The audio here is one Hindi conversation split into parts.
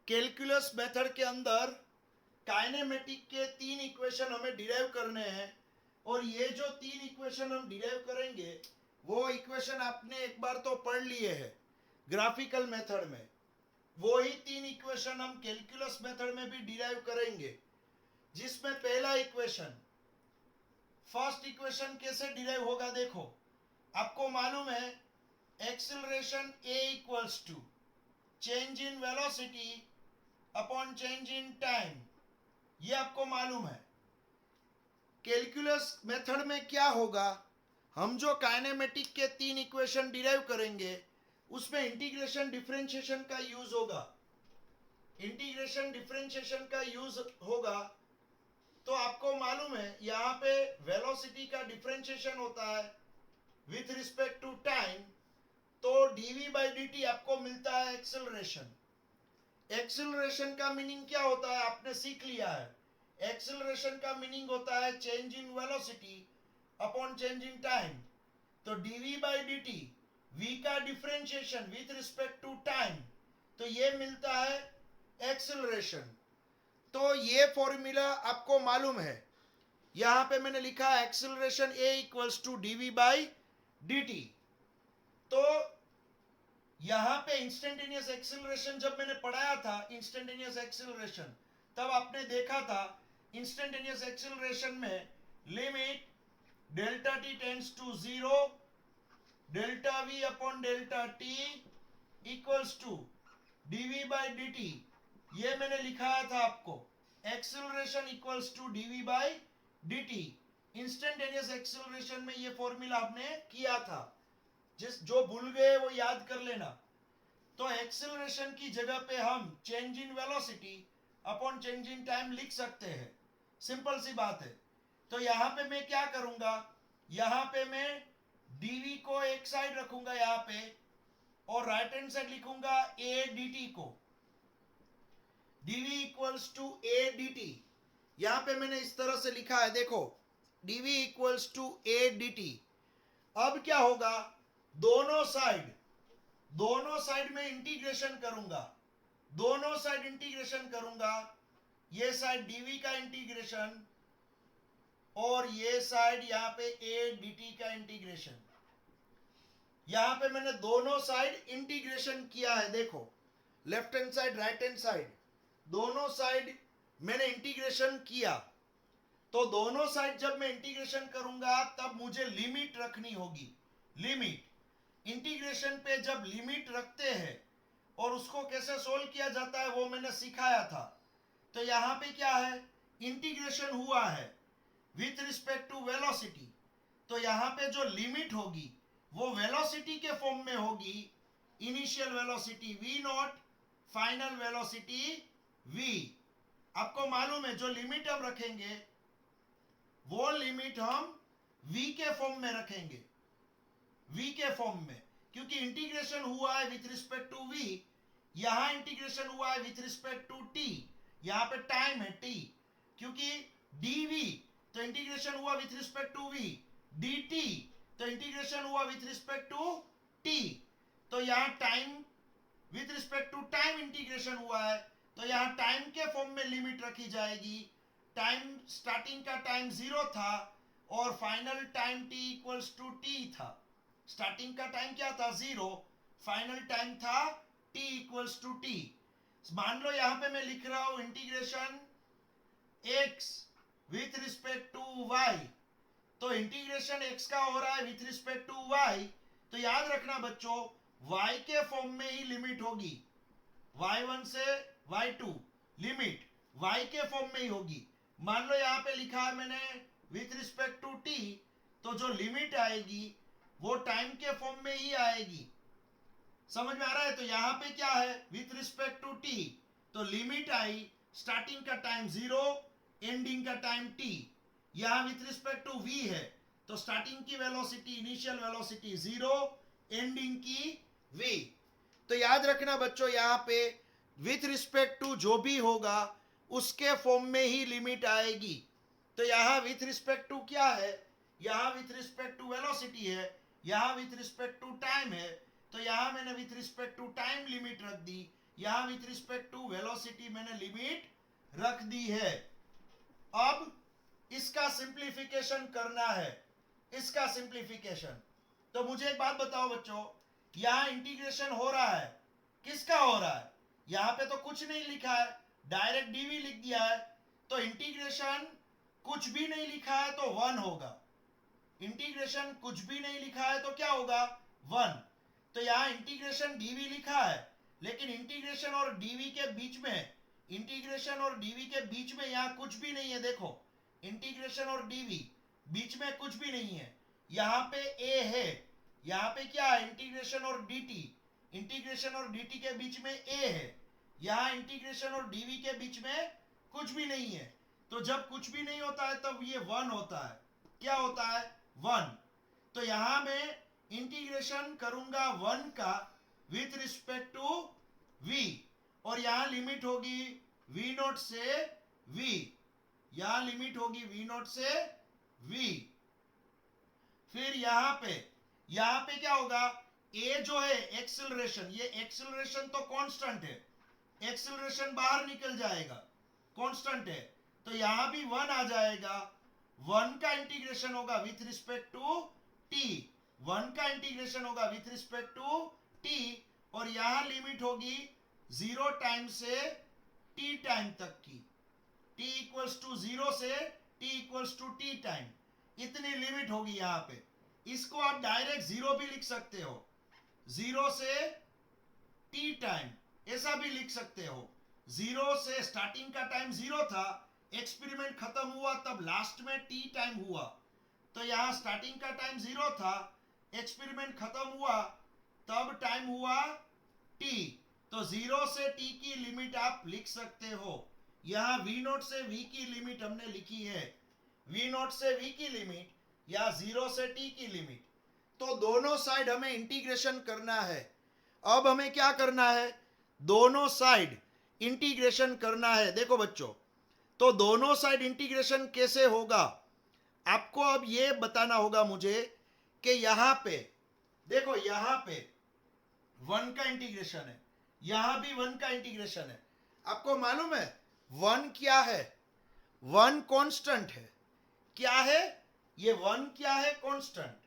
कैलकुलस मेथड के अंदर काइनेमेटिक के 3 इक्वेशन हमें डिराइव करने हैं और ये जो 3 इक्वेशन हम डिराइव करेंगे वो इक्वेशन आपने एक बार तो पढ़ लिए हैं ग्राफिकल मेथड में। वो ही 3 इक्वेशन हम कैलकुलस मेथड में भी डिराइव करेंगे, जिसमें पहला इक्वेशन, फर्स्ट इक्वेशन कैसे डिराइव होगा देखो। आपको मालूम है acceleration a equals to change in velocity upon change in time, ये आपको मालूम है। कैलकुलस मेथड में क्या होगा, हम जो काइनेमेटिक के 3 इक्वेशन डिराइव करेंगे उसमें इंटीग्रेशन डिफरेंशिएशन का यूज होगा। इंटीग्रेशन डिफरेंशिएशन का यूज होगा तो आपको मालूम है यहाँ पे वेलोसिटी का डिफरेंशिएशन होता है विथ रिस्पेक्ट टू टाइम, तो dv बाई dt आपको मिलता है एक्सेलरेशन। एक्सेलरेशन का मीनिंग क्या होता है आपने सीख लिया है। एक्सेलरेशन का मीनिंग होता है change in velocity upon change in time. तो dv बाई dt v का differentiation with respect to time, तो ये मिलता है एक्सेलरेशन। तो ये फॉर्मूला आपको मालूम है। यहां पे मैंने लिखा acceleration a equals to dv by dt। तो यहां पे इंस्टेंटेनियस एक्सेलरेशन जब मैंने पढ़ाया था, इंस्टेंटेनियस एक्सेलरेशन, तब आपने देखा था इंस्टेंटेनियस एक्सेलरेशन में limit delta t tends to 0 delta v upon delta t equals to dv by dt, ये मैंने लिखाया था आपको। Acceleration equals to dv by dt। Instantaneous acceleration में ये फॉर्मूला आपने किया था, जो भूल गए वो याद कर लेना। तो एक्सेलरेशन की जगह पे हम change in velocity upon change in time लिख सकते हैं, सिंपल सी बात है। तो यहां पे मैं क्या करूंगा, यहां पे मैं dv को एक साइड रखूंगा यहां पे और राइट हैंड साइड लिखूंगा a dt को, dv equals to a dt। यहां पे मैंने इस तरह से लिखा है देखो, dv equals to a dt। अब क्या होगा, दोनों साइड में इंटीग्रेशन करूंगा, दोनों साइड इंटीग्रेशन करूंगा। ये साइड dv का इंटीग्रेशन और ये साइड यहां पे a dt का इंटीग्रेशन। यहां पे मैंने दोनों साइड इंटीग्रेशन किया है देखो, left hand side right hand side दोनों साइड मैंने इंटीग्रेशन किया। तो दोनों साइड जब मैं इंटीग्रेशन करूंगा तब मुझे लिमिट रखनी होगी। लिमिट, इंटीग्रेशन पे जब लिमिट रखते हैं और उसको कैसे सोल्व किया जाता है वो मैंने सिखाया था। तो यहां पे क्या है, इंटीग्रेशन हुआ है विथ रिस्पेक्ट टू वेलोसिटी, तो यहां पे जो लिमिट होगी वो वेलोसिटी के फॉर्म में होगी। Initial velocity v not, final velocity v। आपको मालूम है जो लिमिट हम रखेंगे वो लिमिट हम v के फॉर्म में रखेंगे, v के फॉर्म में, क्योंकि इंटीग्रेशन हुआ है विथ रिस्पेक्ट टू v, यहां इंटीग्रेशन हुआ है विथ रिस्पेक्ट टू t, यहां पे टाइम है t, क्योंकि dv तो इंटीग्रेशन हुआ with respect to v, dt तो इंटीग्रेशन हुआ विथ रिस्पेक्ट टू t। तो यहां time with respect to time integration हुआ है, तो यहां टाइम के फॉर्म में लिमिट रखी जाएगी। टाइम, स्टार्टिंग का टाइम 0 था और final time t equals to t था। स्टार्टिंग का टाइम क्या था 0, फाइनल टाइम था t इक्वल्स टू t। मान लो यहां पे मैं लिख रहा हूं integration x with respect to y, तो इंटीग्रेशन x का हो रहा है विथ रिस्पेक्ट टू y। तो याद रखना बच्चों, y के फॉर्म में ही लिमिट होगी, y1 से y2 लिमिट y के फॉर्म में ही होगी। मान लो यहां पे लिखा है मैंने विथ रिस्पेक्ट टू t, तो जो लिमिट आएगी वो टाइम के फॉर्म में ही आएगी। समझ में आ रहा है। तो यहां पे क्या है, विथ रिस्पेक्ट टू t, तो लिमिट आई, स्टार्टिंग का टाइम 0, एंडिंग का टाइम t। यहां विथ रिस्पेक्ट टू v है, तो स्टार्टिंग की वेलोसिटी, इनिशियल वेलोसिटी 0, एंडिंग की v। तो याद रखना बच्चों, यहां पे विथ रिस्पेक्ट टू जो भी होगा उसके फॉर्म में ही लिमिट आएगी। तो यहां विथ रिस्पेक्ट टू क्या है, यहां विथ रिस्पेक्ट टू वेलोसिटी है, यहां विथ रिस्पेक्ट टू टाइम है, तो यहां मैंने with respect to time limit रख दी, यहां विथ रिस्पेक्ट टू वेलोसिटी मैंने लिमिट रख दी है। अब इसका सिंप्लीफिकेशन करना है, इसका सिंप्लीफिकेशन। तो मुझे एक बात बताओ बच्चों, यहां इंटीग्रेशन हो रहा है, किसका हो रहा है? यहां पे तो कुछ नहीं लिखा है, डायरेक्ट डीवी लिख दिया है। तो इंटीग्रेशन कुछ भी नहीं लिखा है तो 1 होगा। इंटीग्रेशन कुछ भी नहीं लिखा है तो क्या होगा? 1। तो यहां इंटीग्रेशन डीवी लिखा है, लेकिन इंटीग्रेशन और डीवी के बीच में, इंटीग्रेशन और डीवी के बीच में यहां कुछ भी नहीं है। देखो, इंटीग्रेशन और डीवी बीच में कुछ भी नहीं है। यहां पे ए है, यहां पे क्या है? इंटीग्रेशन और डीटी, इंटीग्रेशन और डीटी के बीच में ए है। यहां इंटीग्रेशन और डीवी के बीच में कुछ भी नहीं है। तो जब कुछ भी नहीं होता है तब ये 1 होता है। क्या होता है? 1। तो यहां मैं इंटीग्रेशन करूंगा 1 का विथ रिस्पेक्ट टू v, और यहां लिमिट होगी v नॉट से v, यहां लिमिट होगी v नॉट से v। फिर यहां पे क्या होगा? a जो है एक्सेलरेशन, ये एक्सेलरेशन तो कांस्टेंट है, एक्सेलरेशन बाहर निकल जाएगा, कांस्टेंट है। तो यहां भी 1 आ जाएगा। 1 का इंटीग्रेशन होगा विथ रिस्पेक्ट टू t, 1 का इंटीग्रेशन होगा विथ रिस्पेक्ट टू t, और यहां लिमिट होगी 0 टाइम से t टाइम तक की, t इक्वल्स टू 0 से t equals to t time, इतनी लिमिट होगी यहां पे। इसको आप डायरेक्ट 0 भी लिख सकते हो, 0 से t टाइम ऐसा भी लिख सकते हो। 0 से स्टार्टिंग का टाइम 0 था, एक्सपेरिमेंट खत्म हुआ तब लास्ट में t टाइम हुआ। तो यहां स्टार्टिंग का टाइम 0 था, एक्सपेरिमेंट खत्म हुआ तब टाइम हुआ t। तो 0 से t की लिमिट आप लिख सकते हो। यहां v नॉट से v की लिमिट हमने लिखी है, v नॉट से v की लिमिट या 0 से t की लिमिट। तो दोनों साइड हमें इंटीग्रेशन करना है। अब हमें क्या करना है? दोनों साइड इंटीग्रेशन करना है। देखो बच्चों, तो दोनों साइड इंटीग्रेशन कैसे होगा आपको अब ये बताना होगा मुझे कि यहां पे देखो, यहां पे 1 का इंटीग्रेशन है, यहां भी 1 का इंटीग्रेशन है। आपको मालूम है 1 क्या है? 1 कांस्टेंट है। क्या है ये? 1 क्या है? कांस्टेंट।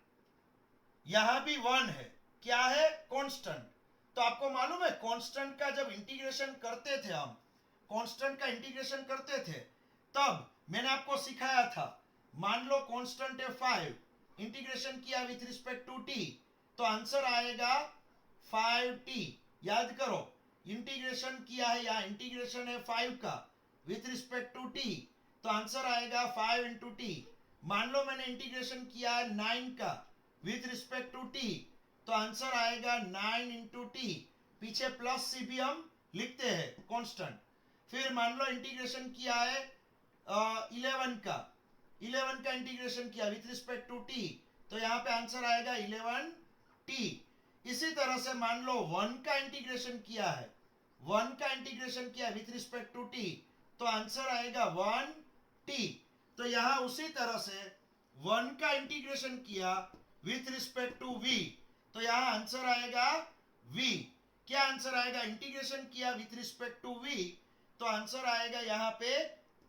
यहां भी 1 है, क्या है? कांस्टेंट। तो आपको मालूम है कांस्टेंट का जब इंटीग्रेशन करते थे हम, कांस्टेंट का इंटीग्रेशन करते थे तब मैंने आपको सिखाया था, मान लो कांस्टेंट है 5, इंटीग्रेशन किया विथ रिस्पेक्ट टू t, तो आंसर आएगा 5t। याद करो, इंटीग्रेशन किया है, या इंटीग्रेशन है 5 का विथ रिस्पेक्ट टू t, तो आंसर आएगा 5 इंटू टी। मान लो मैंने इंटीग्रेशन किया है 9 का विथ रिस्पेक्ट टू t, तो आंसर आएगा 9 इंटू टी। पीछे प्लस सी भी हम लिखते हैं कांस्टेंट। फिर मान लो इंटीग्रेशन किया है 11 का, 11 का इंटीग्रेशन किया विथ रिस्पेक्ट टू t, तो यहाँ पे आंसर आएगा 11t। इसी तरह से मान लो 1 का इंटीग्रेशन किया है, 1 का इंटीग्रेशन किया विथ रिस्पेक्ट टू t, तो आंसर आएगा 1t। तो यहाँ उसी तरह से 1 का इंटीग्रेशन किया विथ रिस्पेक्ट टू v, तो यहाँ आंसर आएगा v। क्या आंसर आएगा? इंटीग्रेशन किया विथ रिस्पेक्ट टू v, तो आंसर आएगा यहाँ पे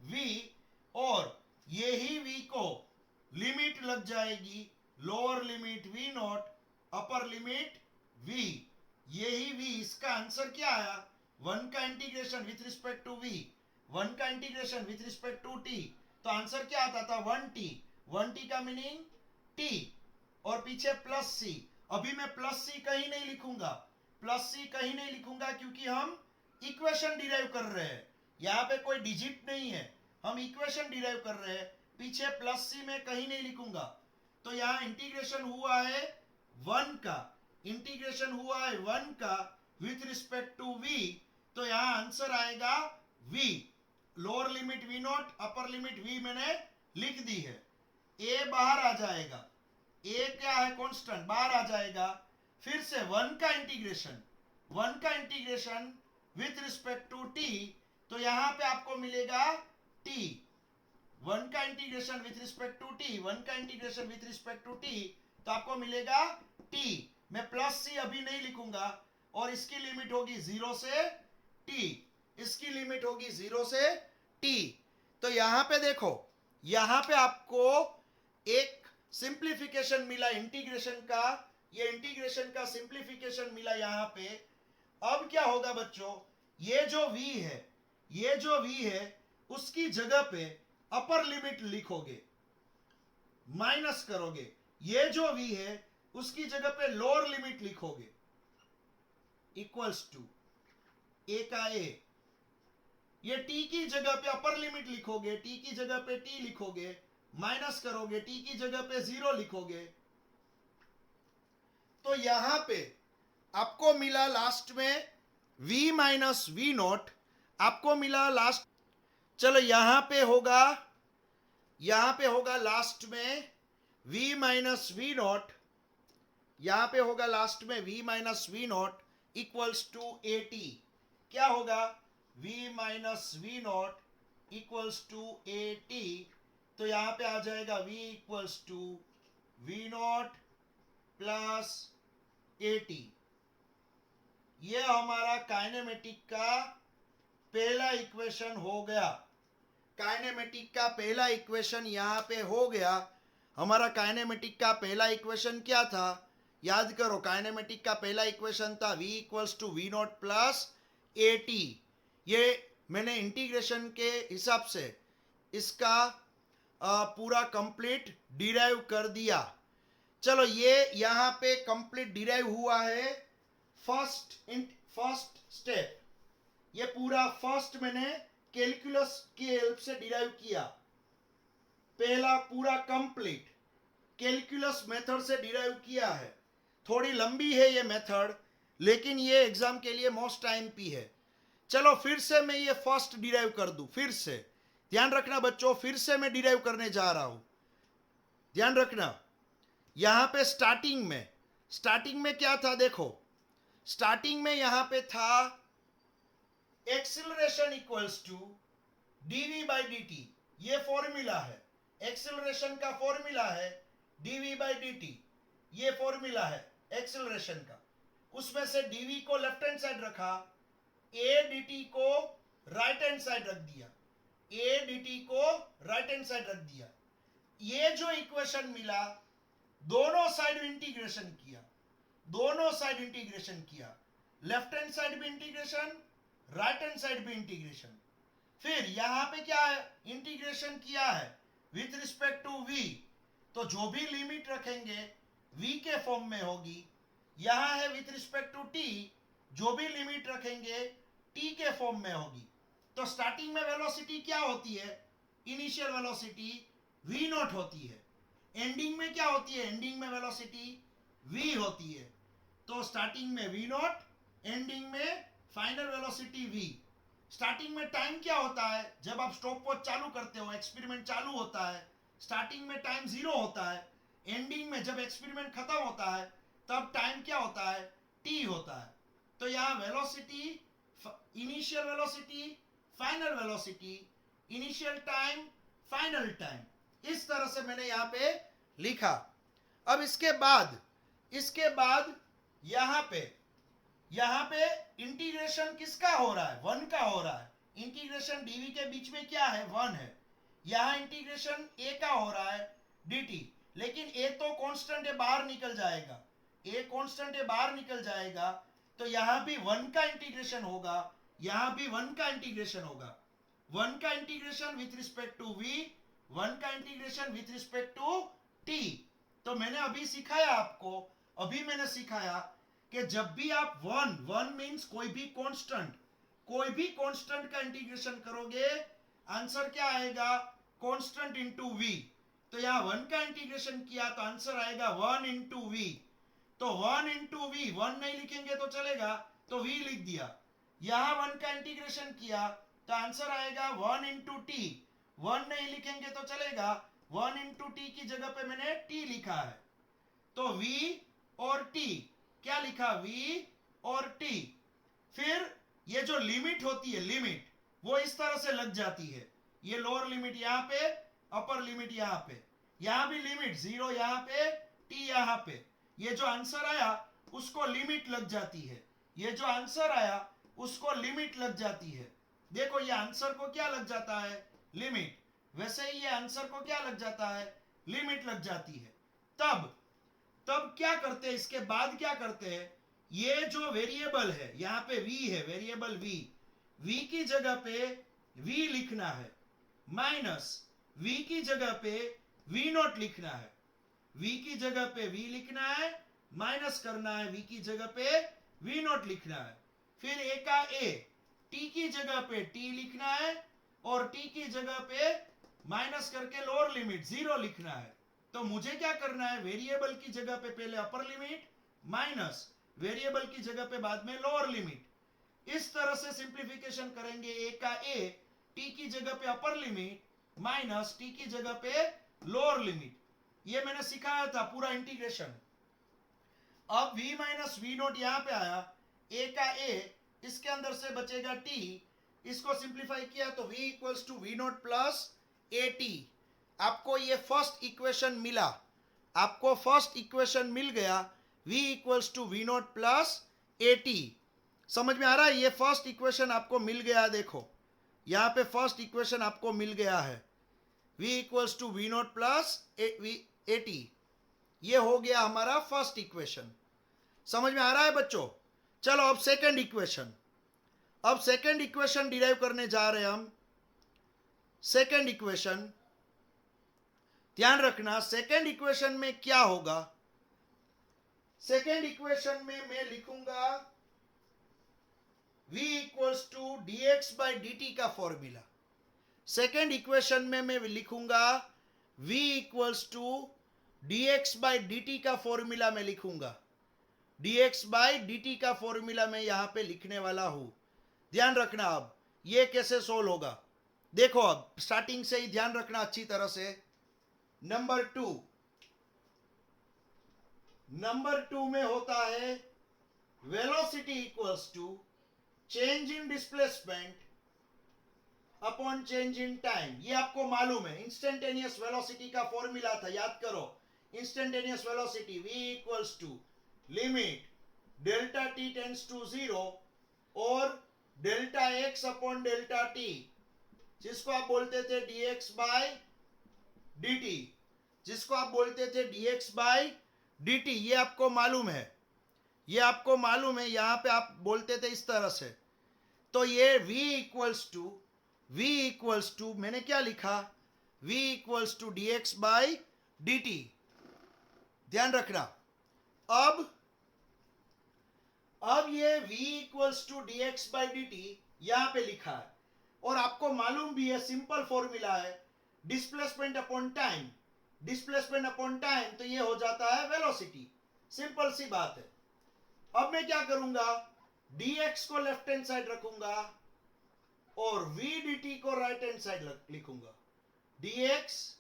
v, और यही v को लिमिट लग जाएगी, lower limit v naught, upper limit v, यही v। इसका आंसर क्या आया? 1 का integration with respect to v, 1 का integration with respect to t, तो आंसर क्या आता था? 1t। 1t का मीनिंग t, और पीछे प्लस सी। अभी मैं प्लस सी कहीं नहीं लिखूंगा, प्लस सी कहीं नहीं लिखूंगा, क्योंकि हम इक्वेशन डिराइव कर रहे हैं, यहाँ पे कोई डिजिट नहीं है, हम इक्वेशन डिराइव कर रहे हैं। पीछे प्लस सी में कहीं नहीं लिखूंगा। तो यहाँ इंटीग्रेशन हुआ है 1 का, इंटीग्रेशन हुआ है 1 का विथ रिस्पेक्ट टू v, तो यहाँ आंसर आएगा v। Lower limit v naught, upper limit v मैंने लिख दी है। a बाहर आ जाएगा, a क्या है? कांस्टेंट, बाहर आ जाएगा। फिर से 1 का इंटीग्रेशन, 1 का integration with respect to t, तो यहां पे आपको मिलेगा t। 1 का integration with respect to t, 1 का integration with respect to t, तो आपको मिलेगा t। मैं प्लस सी अभी नहीं लिखूंगा, और इसकी लिमिट होगी 0 से टी, इसकी लिमिट होगी 0 से टी। तो यहां पे देखो, यहां पे आपको एक सिंप्लीफिकेशन मिला इंटीग्रेशन का, ये इंटीग्रेशन का सिंप्लीफिकेशन मिला यहां पे। अब क्या होगा बच्चों, ये जो v है, ये जो v है उसकी जगह पे अपर लिमिट लिखोगे, माइनस करोगे। ये जो v है उसकी जगह पे लोअर लिमिट लिखोगे, इक्वल्स टू a का a। ये t की जगह पे अपर लिमिट लिखोगे, t की जगह पे t लिखोगे, माइनस करोगे, t की जगह पे 0 लिखोगे। तो यहां पे आपको मिला लास्ट में v माइनस वी नॉट, आपको मिला लास्ट। चलो यहां पे होगा लास्ट में v माइनस वी नॉट, यहां पे होगा लास्ट में v minus v naught equals to a t. क्या होगा, v minus v naught equals to a t. तो यहां पे आ जाएगा v equals to v naught plus a t. ये हमारा काइनेमेटिक का पहला इक्वेशन हो गया। काइनेमेटिक का पहला इक्वेशन यहां पे हो गया। हमारा काइनेमेटिक का पहला इक्वेशन क्या था, याद करो। काइनेमेटिक का पहला इक्वेशन था v equals to v naught plus a t. ये मैंने इंटीग्रेशन के हिसाब से इसका पूरा कंप्लीट डिराइव कर दिया। चलो ये यहां पे कंप्लीट डिराइव हुआ है फर्स्ट स्टेप। ये पूरा फर्स्ट मैंने कैलकुलस की हेल्प से डिराइव किया, पहला पूरा कंप्लीट कैलकुलस मेथड से डिराइव किया है। थोड़ी लंबी है ये मेथड, लेकिन ये एग्जाम के लिए मोस्ट आईएमपी है। चलो फिर से मैं ये फर्स्ट डिराइव कर दूं, फिर से ध्यान रखना बच्चों, फिर से मैं डिराइव करने जा रहा हूं, ध्यान रखना। यहां पे स्टार्टिंग में क्या था, देखो स्टार्टिंग में यहां पे था acceleration equals to dv by dt। ये फॉर्मूला है, एक्सिलरेशन का फॉर्मूला है dv बाई dt। ये फॉर्मूला है एक्सिलरेशन का। उसमें से dv को लेफ्ट हैंड साइड रखा, a dt को राइट हैंड साइड रख दिया, a dt को राइट हैंड साइड रख दिया। ये जो इक्वेशन मिला, दोनों साइड इंटीग्रेशन किया, दोनों साइड इंटीग्रेशन किया, लेफ्ट हैंड साइड भी इंटीग्रेशन, राइट हैंड साइड भी इंटीग्रेशन। फिर यहां पे क्या है, इंटीग्रेशन किया है विथ रिस्पेक्ट टू v। तो जो भी लिमिट रखेंगे v के फॉर्म में होगी। यहां है विथ रिस्पेक्ट टू t, जो भी लिमिट रखेंगे t के फॉर्म में होगी। तो स्टार्टिंग में वेलोसिटी क्या होती है, इनिशियल वेलोसिटी v नॉट होती है। एंडिंग में क्या होती है, एंडिंग में वेलोसिटी v होती है। तो स्टार्टिंग में v नॉट, एंडिंग में फाइनल वेलोसिटी v। स्टार्टिंग में टाइम क्या होता है, जब आप स्टॉप वॉच चालू करते हो, एक्सपेरिमेंट चालू होता है, स्टार्टिंग में टाइम 0 होता है। एंडिंग में जब एक्सपेरिमेंट खत्म होता है तब टाइम क्या होता है, t होता है। तो यहाँ velocity, initial velocity, final velocity, initial time, final time, इस तरह से मैंने यहाँ पे लिखा। अब इसके बाद यहाँ पे इंटीग्रेशन किसका हो रहा है, 1 का हो रहा है। इंटीग्रेशन dv के बीच में क्या है, 1 है। यहाँ इंटीग्रेशन a का हो रहा है dt, लेकिन a तो कांस्टेंट है, बाहर निकल जाएगा, a कांस्टेंट है, बाहर निकल जाएगा। तो यहाँ भी 1 का इंटीग्रेशन होगा, यहाँ भी 1 का इंटीग्रेशन होगा। 1 का integration with respect to v, 1 का integration with respect to t। तो मैंने अभी सिखाया आपको, अभी मैंने सिखाया कि जब भी आप 1 मीन्स कोई भी कांस्टेंट का इंटीग्रेशन करोगे, आंसर क्या आएगा, कांस्टेंट इनटू v। तो यहाँ 1 का इंटीग्रेशन किया तो आंसर आएगा 1 इंटू v। तो 1 इंटू v, 1 नहीं लिखेंगे तो चलेगा, तो v लिख दिया। यहाँ 1 का इंटीग्रेशन किया तो आंसर आएगा 1 इंटू टी। 1 नहीं लिखेंगे तो चलेगा, 1 इंटू टी की जगह पे मैंने t लिखा है। तो v और t, क्या लिखा, v और t। फिर ये जो लिमिट होती है, लिमिट वो इस तरह से लग जाती है। ये लोअर लिमिट यहाँ पे, अपर लिमिट यहाँ पे, यहाँ भी लिमिट 0 यहाँ पे, t यहाँ पे। ये जो आंसर आया उसको लिमिट लग जाती है, ये जो आंसर आया उसको लिमिट लग जाती है। देखो ये आंसर को क्या लग जाता है, लिमिट, वैसे ही ये आंसर को क्या लग जाता है, लिमिट लग जाती है। तब तब क्या करते हैं, इसके बाद क्या करते हैं, ये जो वेरिएबल है यहां पे v है, वेरिएबल v की जगह पे v लिखना है, माइनस v की जगह पे v नॉट लिखना है, v की जगह पे v लिखना है, माइनस करना है v की जगह पे v नॉट लिखना है, फिर a का a, t की जगह पे t लिखना है और t की जगह पे माइनस करके लोअर लिमिट 0 लिखना है। तो मुझे क्या करना है, वेरिएबल की जगह पे पहले अपर लिमिट माइनस वेरिएबल की जगह पे बाद में लोअर लिमिट, इस तरह से सिंप्लीफिकेशन करेंगे। a का a, t की जगह पे अपर लिमिट माइनस t की जगह पे लोअर लिमिट, ये मैंने सिखाया था पूरा इंटीग्रेशन। अब v माइनस वी नोट यहां पे आया, a का a, इसके अंदर से बचेगा t, इसको सिंप्लीफाई किया तो v equals to v naught plus a t. आपको ये फर्स्ट इक्वेशन मिला, आपको फर्स्ट इक्वेशन मिल गया, v equals to v naught plus a t. समझ में आ रहा है, ये फर्स्ट इक्वेशन आपको मिल गया, देखो यहां पे फर्स्ट इक्वेशन आपको मिल गया है, v equals to v naught plus a t, ये हो गया हमारा फर्स्ट इक्वेशन। समझ में आ रहा है बच्चों। चलो अब सेकंड इक्वेशन, अब सेकंड इक्वेशन डिराइव करने जा रहे हैं हम। सेकंड इक्वेशन ध्यान रखना, सेकंड इक्वेशन में क्या होगा, सेकंड इक्वेशन में मैं लिखूंगा v equals to d x by d t का फॉर्मूला। सेकंड इक्वेशन में मैं लिखूंगा v equals to d x by d t का फॉर्मूला मैं लिखूंगा, d x by d t का फॉर्मूला मैं यहां पे लिखने वाला हूं। ध्यान रखना अब ये कैसे सोल्व होगा, देखो अब स्टार्टिंग से ही ध्यान रखना अच्छी तरह से। नंबर टू में होता है velocity equals to change in displacement upon change in time. ये आपको मालूम है, इंस्टेंटेनियस वेलोसिटी का फॉर्मूला था, याद करो। Instantaneous velocity v equals to limit delta t tends to 0 और delta x upon delta t, जिसको आप बोलते थे dx बाय dt, जिसको आप बोलते थे dx बाय dt, ये आपको मालूम है, ये आपको मालूम है, यहां पे आप बोलते थे इस तरह से। तो ये v इक्वल्स टू मैंने क्या लिखा, v equals to d x by d t. ध्यान रखना, अब ये v equals to d x by d t यहां पे लिखा है, और आपको मालूम भी है, सिंपल फॉर्मूला है, displacement upon time, displacement upon time, तो ये हो जाता है वेलोसिटी, सिंपल सी बात है। अब मैं क्या करूंगा, dx को लेफ्ट हैंड साइड रखूंगा और v dt को राइट हैंड साइड लिखूंगा, dx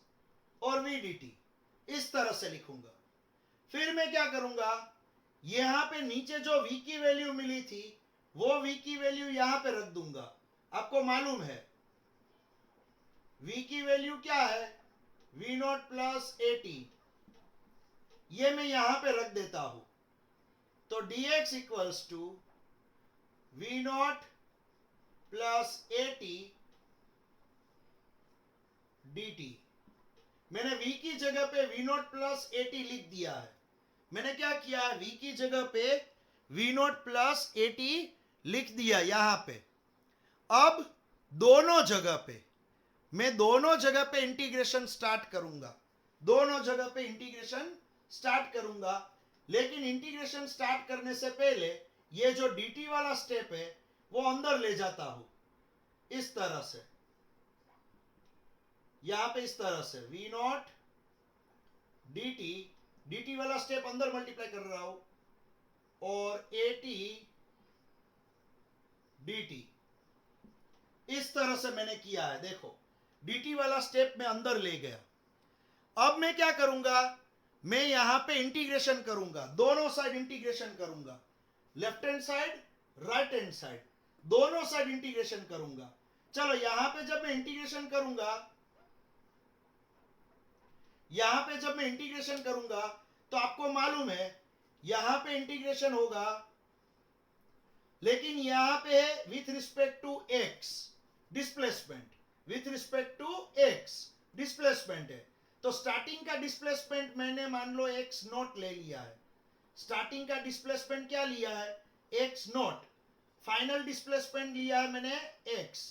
और v dt इस तरह से लिखूंगा। फिर मैं क्या करूंगा, यहां पे नीचे जो v की वैल्यू मिली थी वो v की वैल्यू यहां पे रख दूंगा। आपको मालूम है v की वैल्यू क्या है, v naught plus a t, ये मैं यहां पे रख देता हूं। तो dx equals to v naught plus a t d t. मैंने v की जगह पे v naught plus a t लिख दिया है। मैंने क्या किया, v की जगह पे v naught plus a t लिख दिया यहां पे। अब दोनों जगह पे इंटीग्रेशन स्टार्ट करूंगा, दोनों जगह पे इंटीग्रेशन स्टार्ट करूंगा। लेकिन इंटीग्रेशन स्टार्ट करने से पहले ये जो dt वाला स्टेप है वो अंदर ले जाता हूं, इस तरह से, यहां पे इस तरह से v नॉट dt वाला स्टेप अंदर मल्टीप्लाई कर रहा हूं, और at dt इस तरह से मैंने किया है। देखो dt वाला स्टेप मैं अंदर ले गया। अब मैं क्या करूंगा, मैं यहां पे इंटीग्रेशन करूंगा, दोनों साइड इंटीग्रेशन करूंगा, left hand side right hand side, दोनों साइड इंटीग्रेशन करूंगा। चलो यहां पे जब मैं इंटीग्रेशन करूंगा, यहां पे जब मैं इंटीग्रेशन करूंगा तो आपको मालूम है यहां पे इंटीग्रेशन होगा लेकिन यहां पे with respect to x displacement, with respect to x displacement है। तो स्टार्टिंग का डिस्प्लेसमेंट मैंने मान लो एक्स नॉट ले लिया है, स्टार्टिंग का डिस्प्लेसमेंट क्या लिया है, एक्स नॉट, फाइनल डिस्प्लेसमेंट लिया है मैंने एक्स।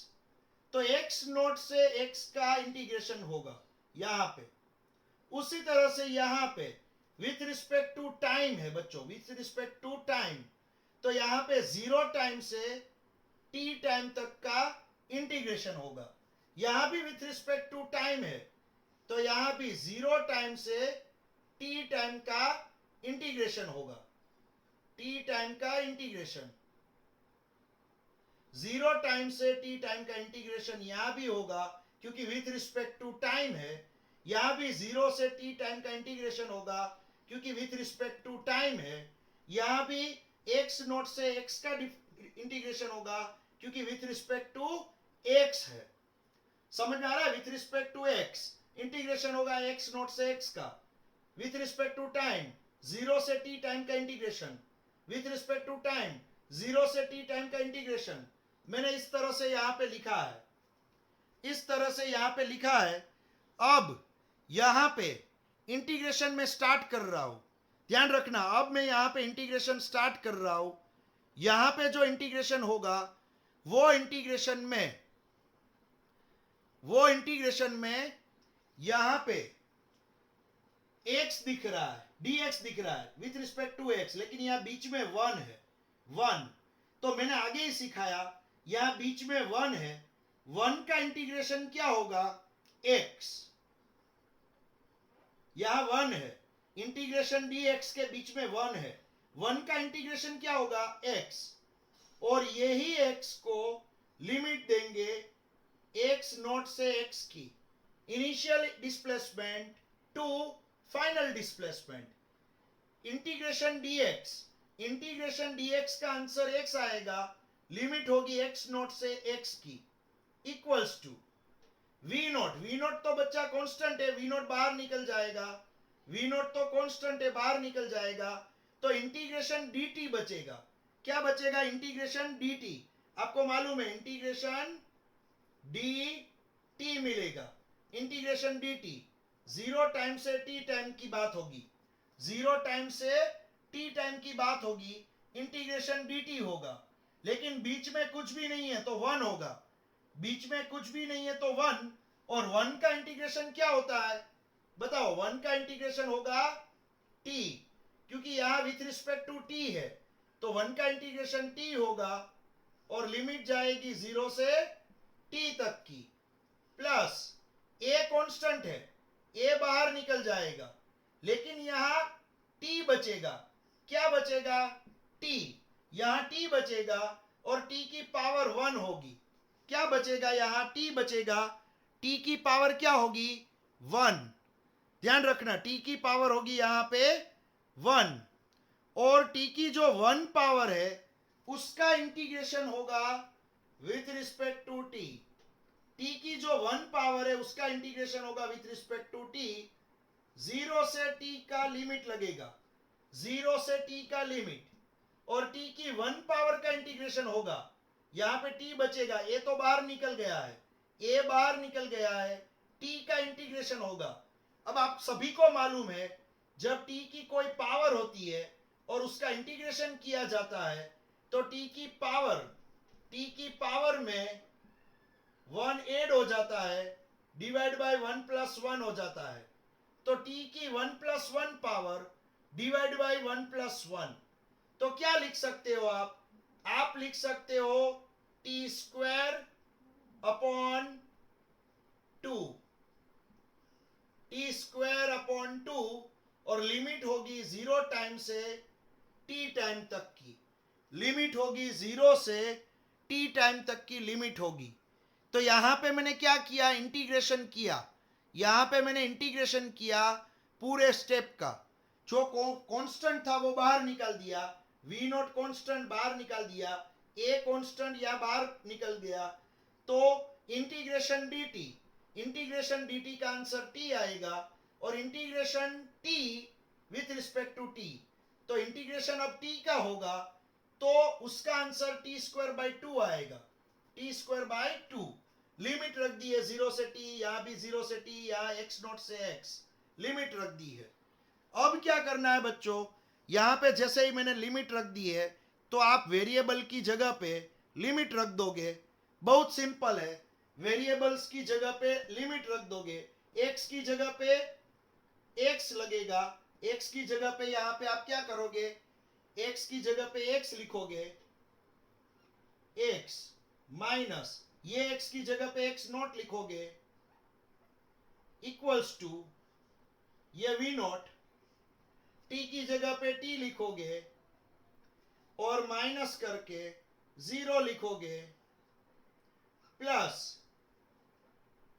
तो एक्स नॉट से एक्स का इंटीग्रेशन होगा यहां पे। उसी तरह से यहां पे विथ रिस्पेक्ट टू टाइम है बच्चों, विथ रिस्पेक्ट टू टाइम, तो यहां पे 0 टाइम से टी टाइम तक का इंटीग्रेशन होगा। यहां भी विथ रिस्पेक्ट टू टाइम है, तो यहां भी 0 टाइम से टी टाइम का इंटीग्रेशन होगा, टी टाइम का इंटीग्रेशन, 0 टाइम से टी टाइम का इंटीग्रेशन यहां भी होगा, क्योंकि विथ रिस्पेक्ट टू टाइम है। यहां भी 0 से टी टाइम का इंटीग्रेशन होगा, क्योंकि विथ रिस्पेक्ट टू टाइम है। यहां भी एक्स नॉट से एक्स का इंटीग्रेशन होगा, क्योंकि विथ रिस्पेक्ट टू एक्स है। समझ में आ रहा है? With respect to x integration होगा एक्स नॉट से एक्स का, विथ रिस्पेक्ट टू टाइम 0 से टी टाइम का integration, with respect to time 0 से टी टाइम का इंटीग्रेशन। मैंने इस तरह से यहां पे लिखा है, इस तरह से यहां पे लिखा है। अब यहां पे इंटीग्रेशन में स्टार्ट कर रहा हूं, ध्यान रखना, अब मैं यहां पे इंटीग्रेशन स्टार्ट कर रहा हूं। यहां पे जो इंटीग्रेशन होगा वो इंटीग्रेशन में यहां पे x दिख रहा है, dx दिख रहा है विथ रिस्पेक्ट टू x, लेकिन यहां बीच में 1 है, 1। तो मैंने आगे ही सिखाया, यहां बीच में 1 है, 1 का इंटीग्रेशन क्या होगा, x, यहां 1 है, इंटीग्रेशन dx के बीच में 1 है, 1 का इंटीग्रेशन क्या होगा, x, और यही x को लिमिट देंगे x नॉट से x की, initial displacement to final displacement, integration dx का आंसर x आएगा, लिमिट होगी x नॉट से x की, इक्वल्स टू v नॉट तो बच्चा कांस्टेंट है, v नॉट बाहर निकल जाएगा, v नॉट तो कांस्टेंट है, बाहर निकल जाएगा, तो इंटीग्रेशन dt बचेगा। क्या बचेगा, इंटीग्रेशन dt, आपको मालूम है इंटीग्रेशन dt मिलेगा, इंटीग्रेशन dt 0 टाइम से t टाइम की बात होगी, 0 टाइम से t टाइम की बात होगी, इंटीग्रेशन dt होगा। लेकिन बीच में कुछ भी नहीं है तो 1 होगा, बीच में कुछ भी नहीं है तो 1, और 1 का इंटीग्रेशन क्या होता है बताओ, 1 का इंटीग्रेशन होगा t, क्योंकि यहां विथ रिस्पेक्ट टू t है, तो 1 का इंटीग्रेशन t होगा, और लिमिट जाएगी 0 से t तक की, प्लस a कांस्टेंट है, a बाहर निकल जाएगा, लेकिन यहां t बचेगा, क्या बचेगा, t, यहां t बचेगा, और t की पावर 1 होगी, क्या बचेगा, यहां t बचेगा, t की पावर क्या होगी, 1, ध्यान रखना, t की पावर होगी यहां पे 1, और t की जो 1 पावर है उसका इंटीग्रेशन होगा with respect to t, t की जो 1 पावर है उसका इंटीग्रेशन होगा विथ रिस्पेक्ट टू t, 0 से t का लिमिट लगेगा, 0 से t का लिमिट, और t की 1 पावर का इंटीग्रेशन होगा, यहां पे t बचेगा, a तो बाहर निकल गया है, a बाहर निकल गया है, t का इंटीग्रेशन होगा। अब आप सभी को मालूम है जब t की कोई पावर होती है और उसका इंटीग्रेशन किया जाता है तो t की पावर में 1 ऐड हो जाता है, डिवाइड बाय 1 प्लस 1 हो जाता है, तो t की 1 plus 1 power divide by 1 plus 1, तो क्या लिख सकते हो आप लिख सकते हो T square upon 2, T square upon 2, और लिमिट होगी 0 टाइम से t टाइम तक की, लिमिट होगी 0 से t टाइम तक की लिमिट होगी। तो यहां पे मैंने क्या किया, इंटीग्रेशन किया, यहां पे मैंने इंटीग्रेशन किया पूरे स्टेप का, जो कांस्टेंट था वो बाहर निकाल दिया, v नॉट कांस्टेंट बाहर निकाल दिया, a कांस्टेंट या बाहर निकल गया, तो इंटीग्रेशन dt का आंसर t आएगा, और integration t with respect to t, तो इंटीग्रेशन अब t का होगा, तो उसका आंसर टी स्क्वायर बाई 2 आएगा, टी स्क्वायर बाई 2। लिमिट रख दी है 0 से टी, यहां भी 0 से टी, यहां x नॉट से x, लिमिट रख दी है। अब क्या करना है बच्चों, यहां पे जैसे ही मैंने लिमिट रख दी है तो आप वेरिएबल की जगह पे लिमिट रख दोगे। बहुत सिंपल है, वेरिएबल्स की जगह पे लिमिट रख दोगे। x की जगह पे x लगेगा, x की जगह पे यहां पे आप क्या करोगे, x की जगह पे x लिखोगे, x माइनस ये x की जगह पे x नॉट लिखोगे, इक्वल्स टू ये v नॉट, t की जगह पे t लिखोगे और माइनस करके 0 लिखोगे, प्लस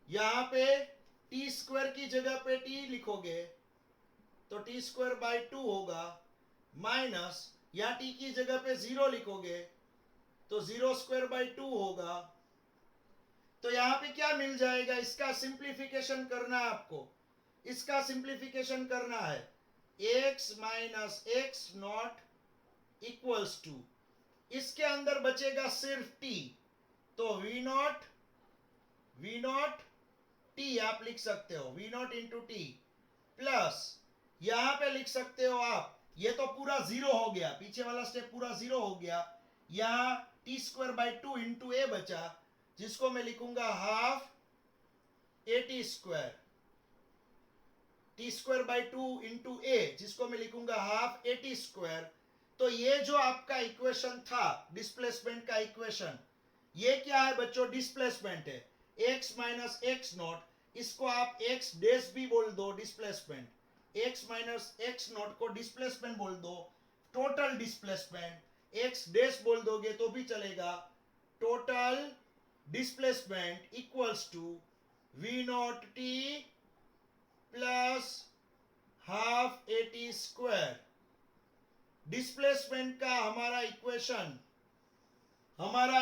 यहां पे टी स्क्वायर की जगह पे t लिखोगे तो टी स्क्वायर बाई 2 होगा, माइनस यहां t की जगह पे 0 लिखोगे तो 0 स्क्वायर बाई 2 होगा। तो यहां पे क्या मिल जाएगा, इसका सिंप्लीफिकेशन करना है आपको, इसका सिंप्लीफिकेशन करना है, x minus x naught equals to, इसके अंदर बचेगा सिर्फ t, तो वी नॉट टी आप लिख सकते हो, v naught into t, plus यहां पे लिख सकते हो आप, ये तो पूरा 0 हो गया, पीछे वाला स्टेप पूरा 0 हो गया, यहां t square by 2 into a बचा, जिसको मैं लिखूंगा half a t square, t square by 2 into a जिसको मैं लिखूंगा हाफ ए टी स्क्वायर। तो ये जो आपका इक्वेशन था डिस्प्लेसमेंट का इक्वेशन, ये क्या है बच्चों, डिस्प्लेसमेंट है, x माइनस एक्स नॉट, इसको आप x डैश भी बोल दो displacement, x minus x not को डिस्प्लेसमेंट बोल दो, टोटल डिस्प्लेसमेंट x डैश बोल दोगे तो भी चलेगा, total displacement equals to v naught t plus half a t square. डिस्प्लेसमेंट का हमारा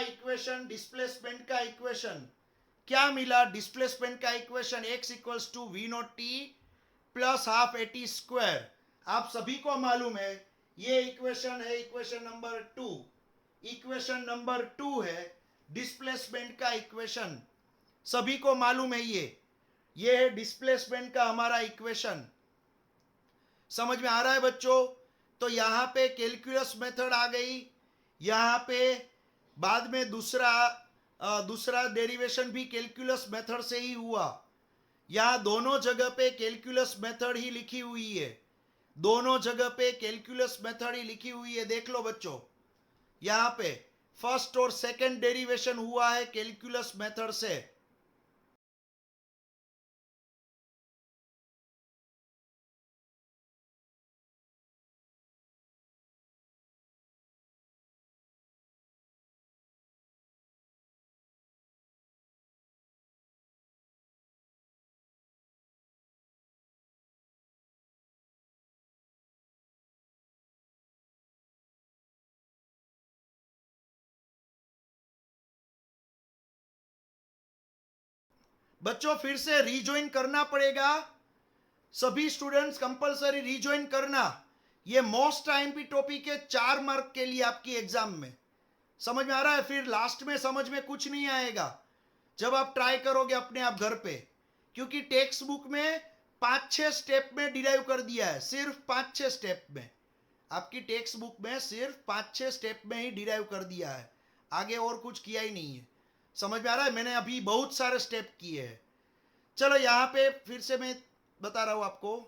इक्वेशन डिस्प्लेसमेंट का इक्वेशन क्या मिला, डिस्प्लेसमेंट का equation x equals to v naught t plus half a t square. आप सभी को मालूम है ये इक्वेशन है इक्वेशन नंबर 2, इक्वेशन नंबर 2 है डिस्प्लेसमेंट का इक्वेशन, सभी को मालूम है ये है डिस्प्लेसमेंट का हमारा इक्वेशन। समझ में आ रहा है बच्चों, तो यहां पे कैलकुलस मेथड आ गई, यहां पे बाद में दूसरा डेरिवेशन भी कैलकुलस मेथड से ही हुआ, यहां दोनों जगह पे कैलकुलस मेथड ही लिखी हुई है, दोनों जगह पे कैलकुलस मेथड ही लिखी हुई है। देख लो बच्चों, यहां पे फर्स्ट और सेकंड डेरिवेशन हुआ है कैलकुलस मेथड से। बच्चों फिर से रीजॉइन करना पड़ेगा, सभी स्टूडेंट्स कंपलसरी रीजॉइन करना, ये मोस्ट आईएमपी टॉपिक है 4 मार्क के लिए आपकी एग्जाम में। समझ में आ रहा है, फिर लास्ट में समझ में कुछ नहीं आएगा जब आप ट्राई करोगे अपने आप घर पे, क्योंकि टेक्स्ट बुक में 5-6 स्टेप में डिराइव कर दिया है, सिर्फ 5-6 स्टेप में, आपकी टेक्स्ट बुक में सिर्फ 5-6 स्टेप में ही डिराइव कर दिया है, आगे और कुछ किया ही नहीं है। समझ में आ रहा है, मैंने अभी बहुत सारे स्टेप किए हैं। चलो यहाँ पे फिर से मैं बता रहा हूँ आपको,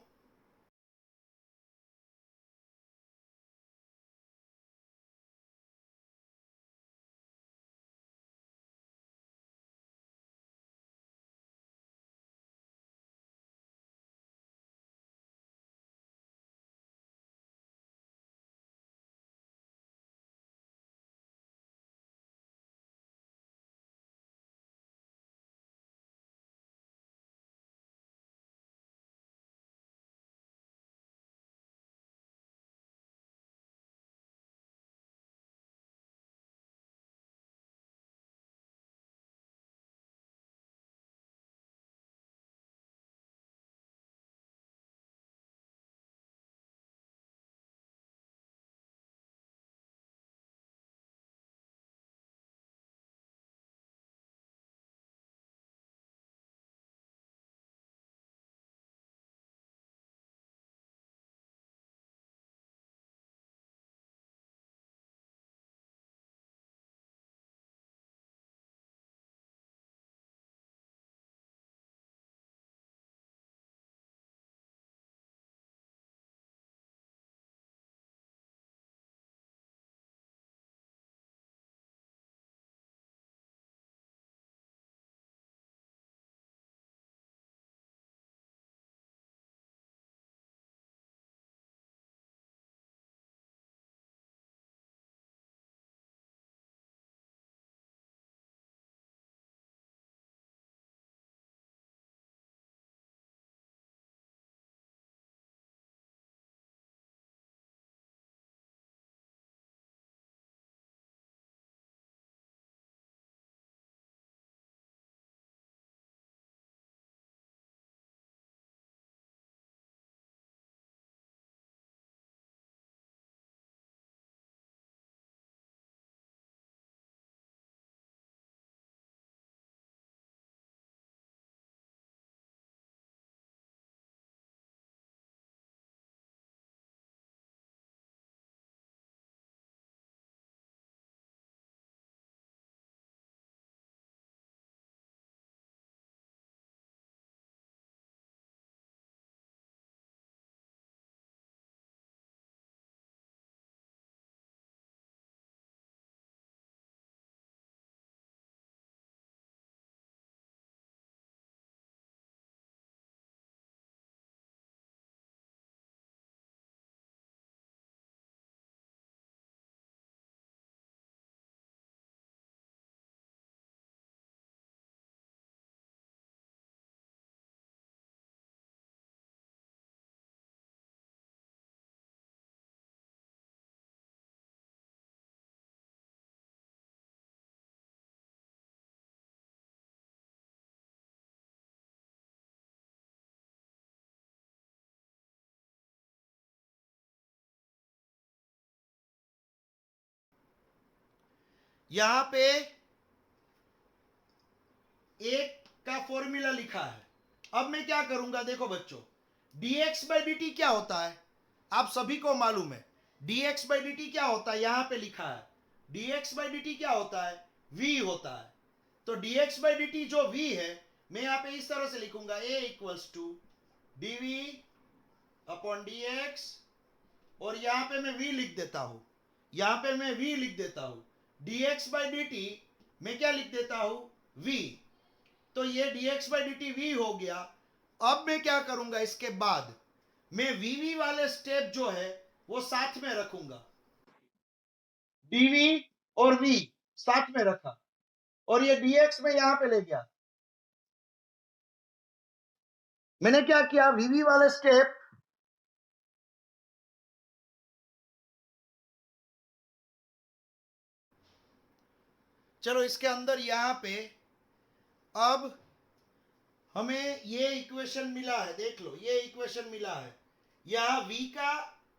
यहां पे एक का फॉर्मूला लिखा है। अब मैं क्या करूंगा, देखो बच्चों, dx बाई डी टी क्या होता है, आप सभी को मालूम है। dx बाई डी टी क्या होता है, यहां पे लिखा है। dx बाई डी टी क्या होता है, v होता है। तो dx बाई डी टी जो v है, मैं यहां पे इस तरह से लिखूंगा, a equals to dv upon dx, और यहां पे मैं v लिख देता हूं, यहां पे मैं v लिख देता हूं। dx बाई डी टी मैं क्या लिख देता हूं, v। तो ये dx by d T v हो गया। अब मैं क्या करूंगा, इसके बाद मैं vv वाले स्टेप जो है वो साथ में रखूंगा। dv और v साथ में रखा, और ये dx में यहां पे ले गया। मैंने क्या किया, vv वाले स्टेप चलो इसके अंदर यहां पे अब हमें ये इक्वेशन मिला है, देख लो ये इक्वेशन मिला है। यहां v का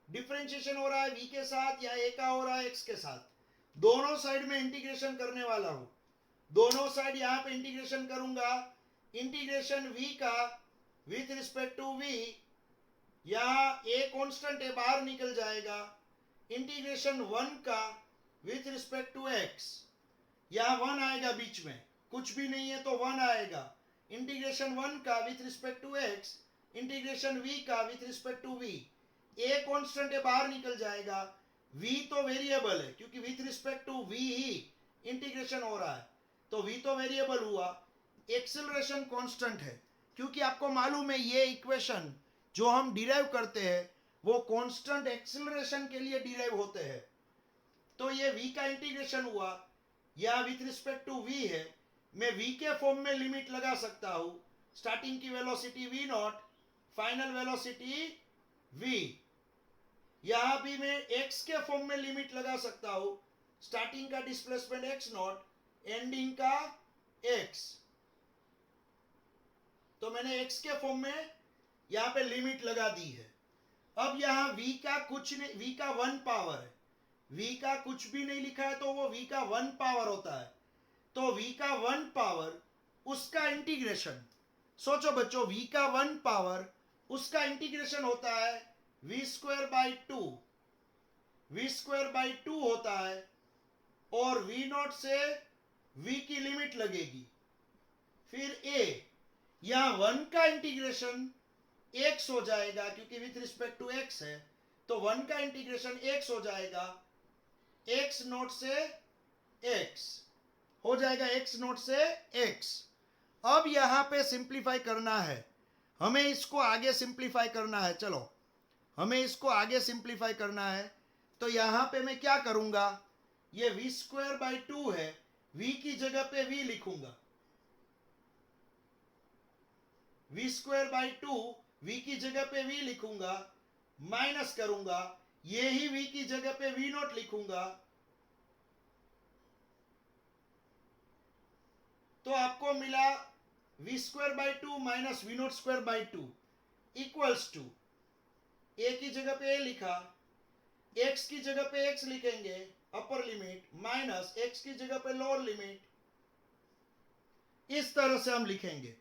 डिफरेंशिएशन हो रहा है v के साथ, या a का हो रहा है x के साथ। दोनों साइड में इंटीग्रेशन करने वाला हूं, दोनों साइड यहां पे इंटीग्रेशन करूंगा। इंटीग्रेशन v का विथ रिस्पेक्ट टू v, यहां a कांस्टेंट है बाहर निकल जाएगा। इंटीग्रेशन 1 का विथ रिस्पेक्ट टू x, यहां 1 आएगा बीच में, कुछ भी नहीं है तो 1 आएगा। इंटीग्रेशन 1 का with respect to x, integration v का with respect to v, a constant है बाहर निकल जाएगा। v तो वेरिएबल है, क्योंकि विथ रिस्पेक्ट टू v ही इंटीग्रेशन हो रहा है, तो v तो वेरिएबल हुआ। एक्सेलरेशन कांस्टेंट है, क्योंकि आपको मालूम है ये इक्वेशन जो हम डिराइव करते हैं वो कांस्टेंट एक्सेलरेशन के लिए डिराइव होते हैं। तो ये v का इंटीग्रेशन हुआ, या विथ रिस्पेक्ट टू v है, मैं v के फॉर्म में लिमिट लगा सकता हूं। स्टार्टिंग की velocity v not, final velocity v। यहां भी मैं x के फॉर्म में लिमिट लगा सकता हूं। स्टार्टिंग का डिस्प्लेसमेंट x नॉट, एंडिंग का x। तो मैंने x के फॉर्म में यहां पे लिमिट लगा दी है। अब यहां v का कुछ नहीं, v का 1 पावर है, v का कुछ भी नहीं लिखा है तो वो v का 1 पावर होता है। तो v का 1 पावर उसका इंटीग्रेशन, सोचो बच्चों, v का 1 पावर उसका इंटीग्रेशन होता है v square by to, v square by to होता है, और v नॉट से v की लिमिट लगेगी। फिर a, यहां 1 का इंटीग्रेशन x हो जाएगा, क्योंकि विथ रिस्पेक्ट टू x है, तो 1 का इंटीग्रेशन x हो जाएगा, x नोट से x हो जाएगा, x नोट से x। अब यहां पे सिंप्लीफाई करना है, हमें इसको आगे सिंप्लीफाई करना है। चलो हमें इसको आगे सिंप्लीफाई करना है, तो यहां पे मैं क्या करूंगा, ये v स्क्वायर बाई टू है, v की जगह पे v लिखूंगा, v square by to, v की जगह पे v लिखूंगा, माइनस करूंगा, ये ही v की जगह पे v नॉट लिखूंगा। तो आपको मिला v square by two minus v naught square by two equals to, a की जगह पे a लिखा, x की जगह पे x लिखेंगे अपर लिमिट, माइनस x की जगह पे लोअर लिमिट, इस तरह से हम लिखेंगे।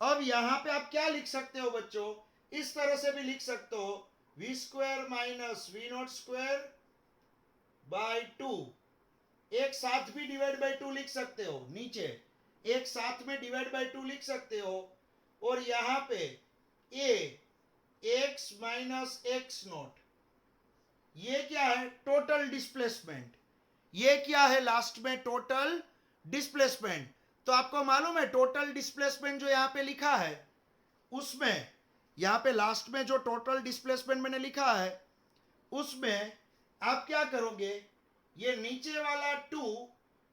अब यहां पे आप क्या लिख सकते हो बच्चों, इस तरह से भी लिख सकते हो, v square minus v naught square by to, एक साथ भी डिवाइड बाई टू लिख सकते हो, नीचे एक साथ में डिवाइड बाई टू लिख सकते हो, और यहां पे a x minus x not, ये क्या है, टोटल डिस्प्लेसमेंट। ये क्या है लास्ट में, टोटल डिस्प्लेसमेंट। तो आपको मालूम है टोटल डिस्प्लेसमेंट जो यहां पे लिखा है, उसमें यहां पे लास्ट में जो टोटल डिस्प्लेसमेंट मैंने लिखा है, उसमें आप क्या करोगे, ये नीचे वाला टू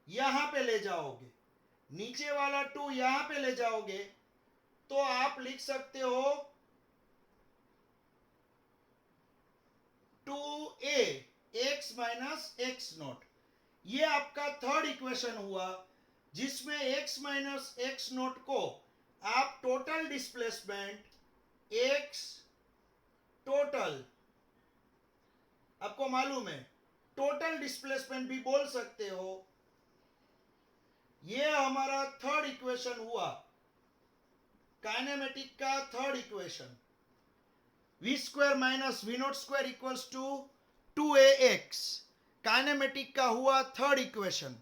यहां पे ले जाओगे, नीचे वाला टू यहां पे ले जाओगे, तो आप लिख सकते हो 2a x minus x not. ये आपका थर्ड इक्वेशन हुआ, जिसमें x माइनस एक्स नॉट को आप टोटल डिस्प्लेसमेंट x टोटल, आपको मालूम है टोटल डिस्प्लेसमेंट भी बोल सकते हो, ये हमारा थर्ड इक्वेशन हुआ, काइनेमेटिक का third equation. v square minus v naught square equals to 2ax, kinematic का हुआ थर्ड इक्वेशन।